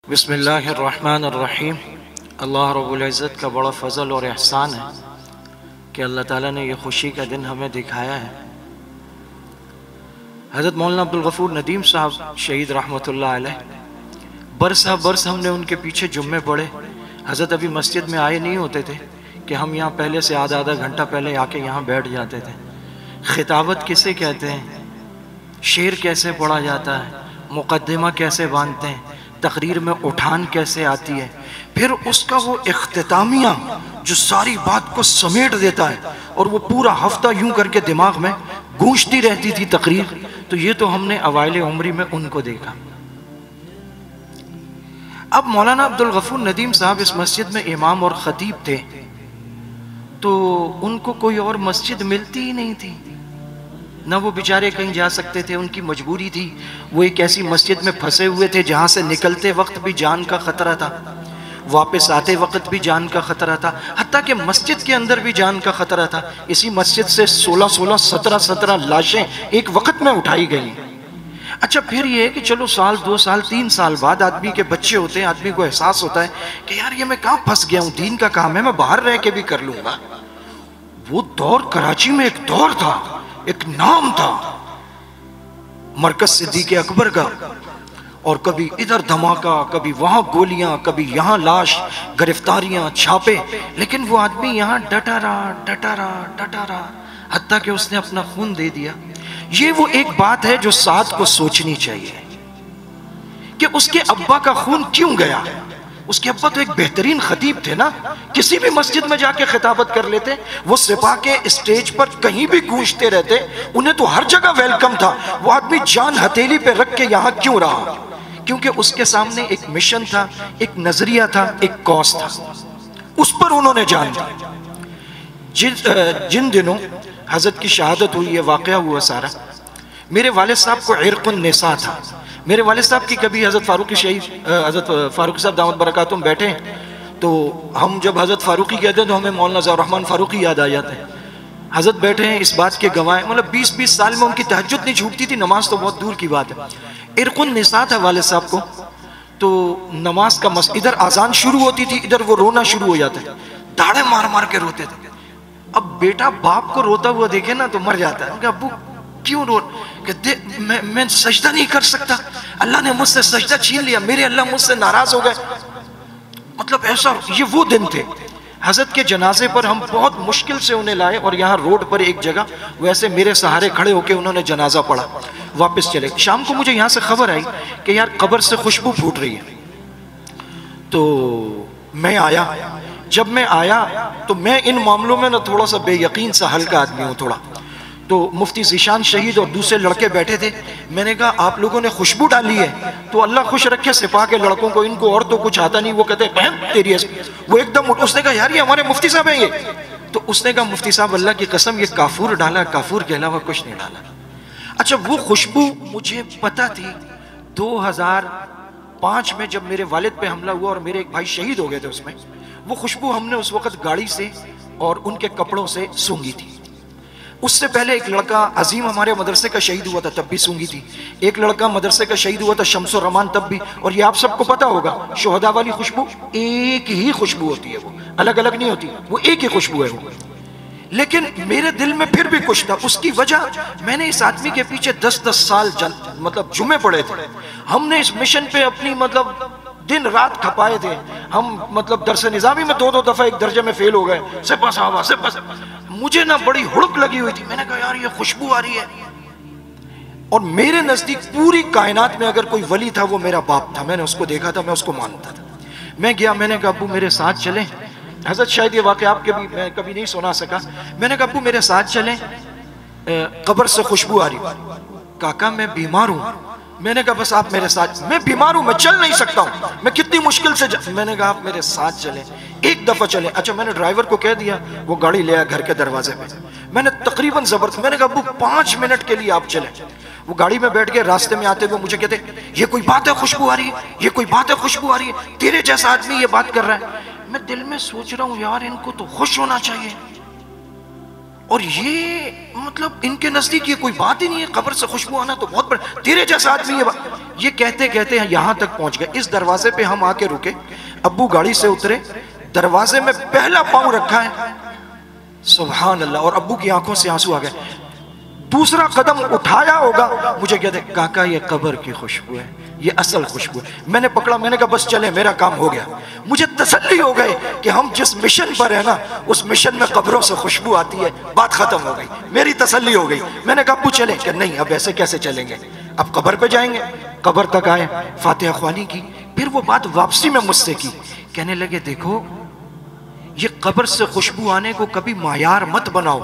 بسم اللہ الرحمن الرحیم۔ اللہ رب العزت کا بڑا فضل اور احسان ہے کہ اللہ تعالیٰ نے یہ خوشی کا دن ہمیں دکھایا ہے۔ حضرت مولانا عبدالغفور ندیم صاحب شہید رحمۃ اللہ علیہ، برس ہم نے ان کے پیچھے جمعے پڑھے۔ حضرت ابھی مسجد میں آئے نہیں ہوتے تھے کہ ہم یہاں پہلے سے آدھا گھنٹہ پہلے آ کے یہاں بیٹھ جاتے تھے۔ خطابت کسے کہتے ہیں، شعر کیسے پڑھا جاتا ہے، مقدمہ کیسے باندھتے ہیں، تقریر میں اٹھان کیسے آتی ہے، پھر اس کا وہ اختتامیہ جو ساری بات کو سمیٹ دیتا ہے اور وہ پورا ہفتہ یوں کر کے دماغ میں گونجتی رہتی تھی تقریر، تو یہ تو ہم نے اوائل عمری میں ان کو دیکھا۔ اب مولانا عبدالغفور ندیم صاحب اس مسجد میں امام اور خطیب تھے، تو ان کو کوئی اور مسجد ملتی ہی نہیں تھی، نہ وہ بیچارے کہیں جا سکتے تھے، ان کی مجبوری تھی۔ وہ ایک ایسی مسجد میں پھنسے ہوئے تھے جہاں سے نکلتے وقت بھی جان کا خطرہ تھا، واپس آتے وقت بھی جان کا خطرہ تھا، حتیٰ کہ مسجد کے اندر بھی جان کا خطرہ تھا۔ اسی مسجد سے 17 لاشیں ایک وقت میں اٹھائی گئی۔ اچھا، پھر یہ ہے کہ چلو سال 2 سال 3 سال بعد آدمی کے بچے ہوتے ہیں، آدمی کو احساس ہوتا ہے کہ یار یہ میں کہاں پھنس گیا ہوں، دین کا کام ہے، میں باہر رہ کے بھی کر لوں گا۔ وہ دور کراچی میں ایک دور تھا، ایک نام تھا مرکز صدیق اکبر کا، اور کبھی ادھر دھماکہ، کبھی وہاں گولیاں، کبھی یہاں لاش، گرفتاریاں، چھاپے، لیکن وہ آدمی یہاں ڈٹا رہا، حتیٰ کہ اس نے اپنا خون دے دیا۔ یہ وہ ایک بات ہے جو سعد کو سوچنی چاہیے کہ اس کے ابا کا خون کیوں گیا۔ اس کے ابا تو ایک بہترین خطیب تھے نا، کسی بھی مسجد میں جا کے خطابت کر لیتے، وہ سپاہ کے اسٹیج پر کہیں بھی گونجتے رہتے، انہیں تو ہر جگہ ویلکم تھا۔ وہ آدمی جان ہتھیلی پہ رکھ کے یہاں کیوں رہا؟ کیونکہ اس کے سامنے ایک مشن تھا، ایک نظریہ تھا، ایک کاز تھا، اس پر انہوں نے جان دی۔ جن دنوں حضرت کی شہادت ہوئی، یہ واقعہ ہوا سارا، میرے والد صاحب کو عرق النساء تھا۔ میرے والد صاحب کی کبھی حضرت فاروقی صاحب دامت برکاتہم بیٹھے ہیں، تو ہم جب حضرت فاروقی کہتے ہیں تو ہمیں مولانا ضیاء الرحمن فاروقی یاد آ جاتے ہیں۔ حضرت بیٹھے ہیں، اس بات کے گواہ ہیں، مطلب 20 سال میں ان کی تہجد نہیں چھوٹتی تھی، نماز تو بہت دور کی بات ہے۔ عرق النساء تھا والد صاحب کو، تو نماز کا ادھر اذان شروع ہوتی تھی، ادھر وہ رونا شروع ہو جاتا ہے، داڑھے مار کے روتے تھے۔ اب بیٹا باپ کو روتا ہوا دیکھے نا تو مر جاتا ہے کہ ابو کیوں رو؟ کہ میں سجدہ نہیں کر سکتا، اللہ نے مجھ سے سجدہ چھین لیا، میرے اللہ مجھ سے ناراض ہو گئے۔ مطلب ایسا، یہ وہ دن تھے۔ حضرت کے جنازے پر ہم بہت مشکل سے انہیں لائے، اور یہاں روڈ پر ایک جگہ ویسے میرے سہارے کھڑے ہو کے انہوں نے جنازہ پڑھا، واپس چلے۔ شام کو مجھے یہاں سے خبر آئی کہ یار قبر سے خوشبو پھوٹ رہی ہے، تو میں آیا۔ جب میں آیا تو میں ان معاملوں میں نا تھوڑا سا بے یقین سا ہلکا آدمی ہوں تھوڑا، تو مفتی ذیشان شہید اور دوسرے لڑکے بیٹھے تھے۔ میں نے کہا آپ لوگوں نے خوشبو ڈالی ہے، تو اللہ خوش رکھے سپاہ کے لڑکوں کو، ان کو اور تو کچھ آتا نہیں، وہ کہتے ہیں بہن تیری وہ ایک دم اس نے کہا یار یہ ہمارے مفتی صاحب ہیں یہ، تو اس نے کہا مفتی صاحب اللہ کی قسم یہ کافور ڈالا، کافور کے علاوہ کچھ نہیں ڈالا۔ اچھا، وہ خوشبو مجھے پتا تھی 2005 میں جب میرے والد پہ حملہ ہوا اور میرے ایک بھائی شہید ہو گئے تھے، اس میں وہ خوشبو ہم نے اس وقت گاڑی سے اور ان کے کپڑوں سے سونگی تھی۔ اس سے پہلے ایک لڑکا عظیم ہمارے مدرسے کا شہید ہوا تھا، تب بھی سونگی تھی۔ ایک لڑکا مدرسے کا شہید ہوا تھا شمس الرحمان، تب بھی۔ اور یہ آپ سب کو پتا ہوگا، شہداء والی خوشبو ایک ہی خوشبو ہوتی ہے، وہ الگ الگ نہیں ہوتی، وہ ایک ہی خوشبو ہے وہ۔ لیکن میرے دل میں پھر بھی کچھ تھا، اس کی وجہ میں نے اس آدمی کے پیچھے 10 سال مطلب جمعے پڑے تھے۔ ہم نے اس مشن پہ اپنی مطلب دن رات کھپائے تھے۔ ہم مطلب درس نظامی میں 2 دفعہ ایک درجے میں فیل ہو گئے، سپہ صاحبہ۔ مجھے نا بڑی ہڑک لگی ہوئی تھی، میں نے کہا یار یہ خوشبو آ رہی ہے۔ اور میرے نزدیک پوری کائنات میں اگر کوئی ولی تھا وہ میرا باپ تھا، میں نے اس کو دیکھا تھا، میں اس کو مانتا تھا۔ میں گیا، میں نے کہا ابو میرے ساتھ چلیں۔ حضرت شاید یہ واقعہ آپ کے بھی میں کبھی نہیں سنا سکا۔ میں نے کہا ابو میرے ساتھ چلیں، قبر سے خوشبو آ رہی۔ کاکا میں بیمار ہوں۔ میں نے کہا بس آپ میرے ساتھ، میں بیمار ہوں، میں چل نہیں سکتا ہوں، میں کتنی مشکل سے میں نے کہا آپ میرے ساتھ چلیں، ایک دفعہ چلیں۔ اچھا، میں نے ڈرائیور کو کہہ دیا، وہ گاڑی لے آیا گھر کے دروازے پہ۔ میں نے تقریباً میں نے کہا ابو 5 منٹ کے لیے آپ چلیں۔ وہ گاڑی میں بیٹھ کے راستے میں آتے ہوئے مجھے کہتے یہ کوئی بات ہے خوشبو آ رہی ہے، یہ کوئی بات ہے خوشبو آ رہی ہے، تیرے جیسا آدمی یہ بات کر رہا ہے۔ میں دل میں سوچ رہا ہوں یار ان کو تو خوش ہونا چاہیے، اور یہ مطلب ان کے نزدیک یہ کوئی بات ہی نہیں ہے، قبر سے خوشبو آنا تو بہت بڑا، تیرے جیسا آدمی یہ کہتے کہتے یہاں تک پہنچ گئے۔ اس دروازے پہ ہم آ کے رکے، ابو گاڑی سے اترے، دروازے میں پہلا پاؤں رکھا ہے، سبحان اللہ، اور ابو کی آنکھوں سے آنسو آ گئے۔ دوسرا قدم اٹھایا ہوگا، مجھے کہتے کاکا یہ قبر کی خوشبو ہے، یہ اصل خوشبو ہے۔ میں نے پکڑا، میں نے کہا بس چلیں، میرا کام ہو گیا۔ مجھے تسلی ہو گئی کہ ہم جس مشن پر ہیں نا، اس مشن میں قبروں سے خوشبو آتی ہے، بات ختم ہو گئی، میری تسلی ہو گئی۔ میں نے کہا ابو چلیں، کہ نہیں اب ایسے کیسے چلیں گے، اب قبر پہ جائیں گے۔ قبر تک آئے، فاتحہ خوانی کی، پھر وہ بات واپسی میں مجھ سے کی، کہنے لگے دیکھو یہ قبر سے خوشبو آنے کو کبھی معیار مت بناؤ۔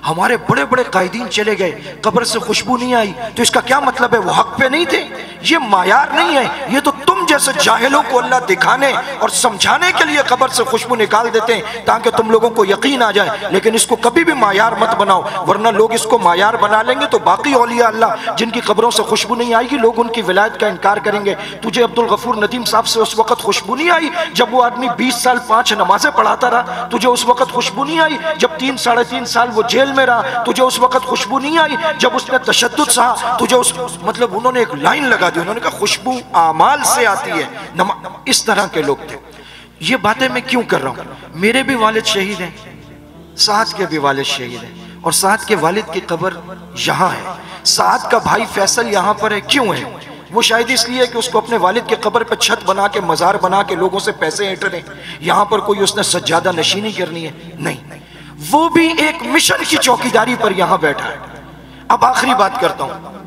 ہمارے بڑے بڑے قائدین چلے گئے، قبر سے خوشبو نہیں آئی، تو اس کا کیا مطلب ہے وہ حق پہ نہیں تھے؟ یہ معیار نہیں ہے، یہ تو تم جیسے جاہلوں کو اللہ دکھانے اور سمجھانے کے لیے قبر سے خوشبو نکال دیتے ہیں تاکہ تم لوگوں کو یقین آ جائے، لیکن اس کو کبھی بھی معیار مت بناؤ، ورنہ لوگ اس کو معیار بنا لیں گے تو باقی اولیاء اللہ جن کی قبروں سے خوشبو نہیں آئے گی، لوگ ان کی ولایت کا انکار کریں گے۔ تجھے عبدالغفور ندیم صاحب سے اس وقت خوشبو نہیں آئی جب وہ آدمی 20 سال 5 نمازیں پڑھاتا رہا؟ تجھے اس وقت خوشبو نہیں آئی جب 3 ساڑھے 3 سال وہ جیل میں رہا؟ تجھے اس وقت خوشبو نہیں آئی جب اس نے تشدد سہا؟ تجھے مطلب انہوں نے ایک لائن لگا دی، انہوں نے کہا خوشبو اعمال سے آتی ہے۔ اس طرح کے لوگ تھے۔ یہ باتیں میں کیوں کر رہا ہوں؟ میرے بھی والد شہید ہیں، سعد کے بھی والد شہید ہیں، اور سعد کے والد کی قبر یہاں ہے۔ سعد کا بھائی فیصل یہاں پر ہے، کیوں ہے؟ وہ شاید اس لیے کہ اس کو اپنے والد کے قبر پہ چھت بنا کے مزار بنا کے لوگوں سے پیسے اینٹنے، یہاں پر کوئی اس نے سجادہ نشینی کرنی ہے، نہیں، وہ بھی ایک مشن کی چوکیداری پر یہاں بیٹھا ہے۔ اب آخری بات کرتا ہوں،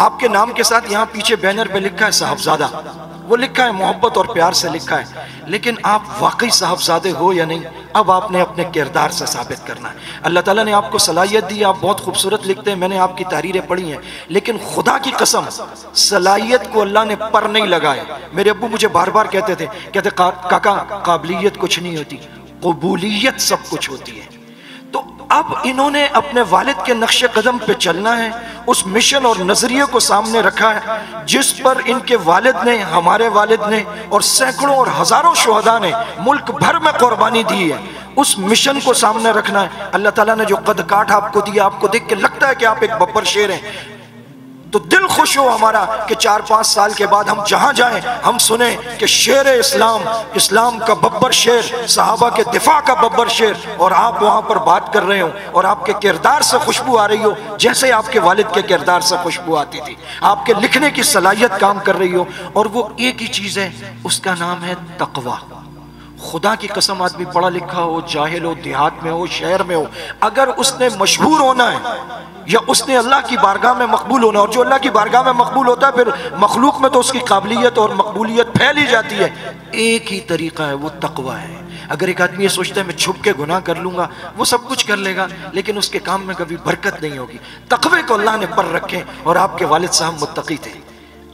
آپ کے نام کے ساتھ یہاں پیچھے بینر پہ لکھا ہے صاحبزادہ، وہ لکھا ہے محبت اور پیار سے لکھا ہے، لیکن آپ واقعی صاحبزادے ہو یا نہیں، اب آپ نے اپنے کردار سے ثابت کرنا ہے۔ اللہ تعالیٰ نے آپ کو صلاحیت دی، آپ بہت خوبصورت لکھتے ہیں، میں نے آپ کی تحریریں پڑھی ہیں، لیکن خدا کی قسم صلاحیت کو اللہ نے پر نہیں لگائے۔ میرے ابو مجھے بار بار کہتے تھے، کہتے کاکا قابلیت کچھ نہیں ہوتی، قبولیت سب کچھ ہوتی ہے۔ تو اب انہوں نے اپنے والد کے نقش قدم پہ چلنا ہے، اس مشن اور نظریے کو سامنے رکھا ہے جس پر ان کے والد نے، ہمارے والد نے اور سینکڑوں اور ہزاروں شہداء نے ملک بھر میں قربانی دی ہے۔ اس مشن کو سامنے رکھنا ہے۔ اللہ تعالیٰ نے جو قد کاٹ آپ کو دیا، آپ کو دیکھ کے لگتا ہے کہ آپ ایک ببر شیر ہیں، تو دل خوش ہو ہمارا کہ 4-5 سال کے بعد ہم جہاں جائیں ہم سنیں کہ شیر اسلام، اسلام کا ببر شیر، صحابہ کے دفاع کا ببر شیر، اور آپ وہاں پر بات کر رہے ہو اور آپ کے کردار سے خوشبو آ رہی ہو جیسے آپ کے والد کے کردار سے خوشبو آتی تھی، آپ کے لکھنے کی صلاحیت کام کر رہی ہو، اور وہ ایک ہی چیز ہے، اس کا نام ہے تقوی۔ خدا کی قسم آدمی پڑھا لکھا ہو، جاہل ہو، دیہات میں ہو، شہر میں ہو، اگر اس نے مشہور ہونا ہے یا اس نے اللہ کی بارگاہ میں مقبول ہونا، اور جو اللہ کی بارگاہ میں مقبول ہوتا ہے پھر مخلوق میں تو اس کی قابلیت اور مقبولیت پھیل ہی جاتی ہے، ایک ہی طریقہ ہے، وہ تقوی ہے۔ اگر ایک آدمی یہ سوچتا ہے میں چھپ کے گناہ کر لوں گا، وہ سب کچھ کر لے گا لیکن اس کے کام میں کبھی برکت نہیں ہوگی۔ تقوی کو اللہ نے پر رکھے، اور آپ کے والد صاحب متقی تھے۔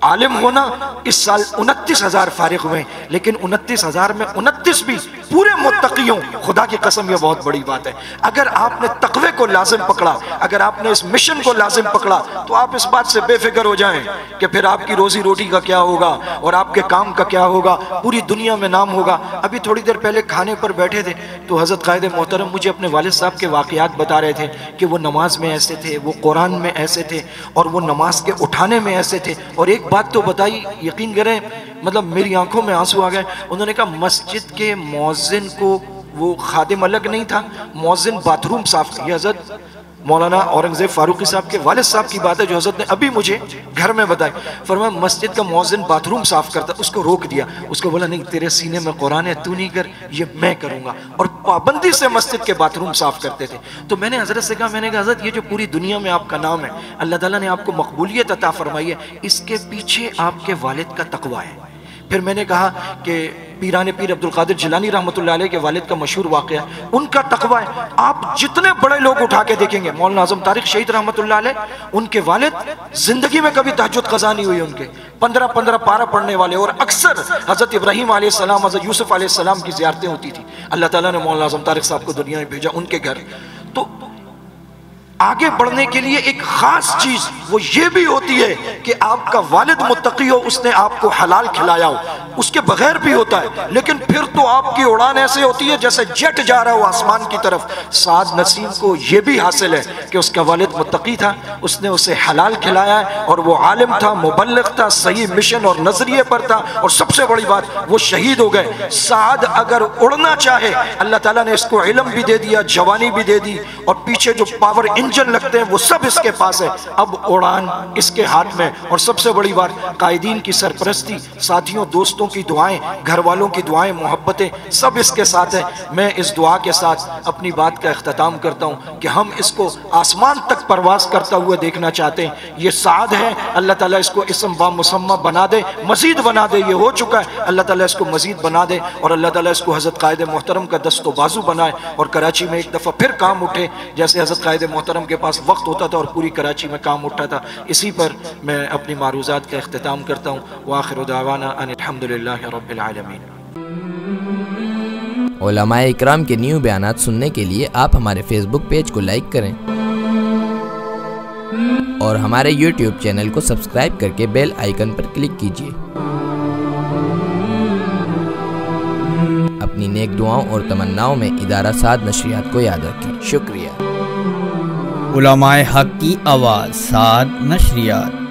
عالم ہونا، اس سال 29,000 فارغ ہوئے، لیکن 29,000 میں 29 بھی پورے متقیوں، خدا کی قسم یہ بہت بڑی بات ہے۔ اگر آپ نے تقوی کو لازم پکڑا، اگر آپ نے اس مشن کو لازم پکڑا، تو آپ اس بات سے بے فکر ہو جائیں کہ پھر آپ کی روزی روٹی کا کیا ہوگا اور آپ کے کام کا کیا ہوگا، پوری دنیا میں نام ہوگا۔ ابھی تھوڑی دیر پہلے کھانے پر بیٹھے تھے تو حضرت قائد محترم مجھے اپنے والد صاحب کے واقعات بتا رہے تھے کہ وہ نماز میں ایسے تھے، وہ قرآن میں ایسے تھے، اور وہ نماز کے اٹھانے میں ایسے تھے، اور ایک بات تو بتائی، یقین کریں مطلب میری آنکھوں میں آنسو آ گئے۔ انہوں نے کہا مسجد کے مؤذن کو، وہ خادم الگ نہیں تھا، مؤذن باتھ روم صاف تھا۔ یہ حضرت مولانا اورنگزیب فاروقی صاحب کے والد صاحب کی بات ہے جو حضرت نے ابھی مجھے گھر میں بتائی۔ فرمایا مسجد کا مؤذن باتھ روم صاف کرتا، اس کو روک دیا، اس کو بولا نہیں تیرے سینے میں قرآن ہے، تو نہیں کر، یہ میں کروں گا، اور پابندی سے مسجد کے باتھ روم صاف کرتے تھے۔ تو میں نے حضرت سے کہا، میں نے کہا حضرت یہ جو پوری دنیا میں آپ کا نام ہے، اللہ تعالیٰ نے آپ کو مقبولیت عطا فرمائی ہے، اس کے پیچھے آپ کے والد کا تقوی ہے۔ پھر میں نے کہا کہ پیران پیر عبدالقادر جیلانی رحمۃ اللہ علیہ کے والد کا مشہور واقعہ ہے، ان کا تقوی ہے۔ آپ جتنے بڑے لوگ اٹھا کے دیکھیں گے، مولانا اعظم طارق شہید رحمۃ اللہ علیہ، ان کے والد زندگی میں کبھی تہجد قضا نہیں ہوئی ان کے، 15 پارہ پڑھنے والے، اور اکثر حضرت ابراہیم علیہ السلام، حضرت یوسف علیہ السلام کی زیارتیں ہوتی تھی۔ اللہ تعالیٰ نے مولانا اعظم طارق صاحب کو دنیا میں بھیجا ان کے گھر۔ تو آگے بڑھنے کے لیے ایک خاص چیز وہ یہ بھی ہوتی ہے کہ آپ کا والد متقی ہو، اس نے آپ کو حلال کھلایا ہو، اس کے بغیر بھی ہوتا ہے، لیکن پھر تو آپ کی اڑان ایسے ہوتی ہے جیسے جیٹ جا رہا ہو آسمان کی طرف۔ سعد نسیم کو یہ بھی حاصل ہے کہ اس کا والد متقی تھا، اس نے اسے حلال کھلایا ہے، اور وہ عالم تھا، مبلغ تھا، صحیح مشن اور نظریے پر تھا، اور سب سے بڑی بات وہ شہید ہو گئے۔ سعد اگر اڑنا چاہے، اللہ تعالیٰ نے اس کو علم بھی دے دیا، جوانی بھی دے دی، اور پیچھے جو پاور انجن لگتے ہیں وہ سب اس کے پاس ہے، اب اڑان اس کے ہاتھ میں۔ اور سب سے بڑی بات، قائدین کی سرپرستی، ساتھیوں دوستوں کی دعائیں، گھر والوں کی دعائیں، محبتیں سب اس کے ساتھ ہیں۔ میں اس دعا کے ساتھ اپنی بات کا اختتام کرتا ہوں کہ ہم اس کو آسمان تک پرواز کرتا ہوا دیکھنا چاہتے ہیں۔ یہ سعد ہے، اللہ تعالیٰ اس کو اسم با مسمہ بنا دے، مزید بنا دے، یہ ہو چکا ہے، اللہ تعالیٰ اس کو مزید بنا دے، اور اللہ تعالیٰ اس کو حضرت قائد محترم کا دست و بازو بنائے، اور کراچی میں ایک دفعہ پھر کام اٹھے، جیسے حضرت قائد محترم کے پاس وقت ہوتا تھا اور پوری کراچی میں کام اٹھا تھا۔ اسی پر میں اپنی معروضات کا اختتام کرتا ہوں۔ وآخر دعوانا ان الحمدللہ رب العالمین۔ علماء اکرام کے نیو بیانات سننے کے لیے آپ ہمارے فیس بک پیج کو لائک کریں اور ہمارے یوٹیوب چینل کو سبسکرائب کر کے بیل آئیکن پر کلک کیجیے۔ اپنی نیک دعاؤں اور تمناؤں میں ادارہ سعد نشریات کو یاد رکھیں۔ شکریہ۔ علماء حق کی آواز، سعد نشریات۔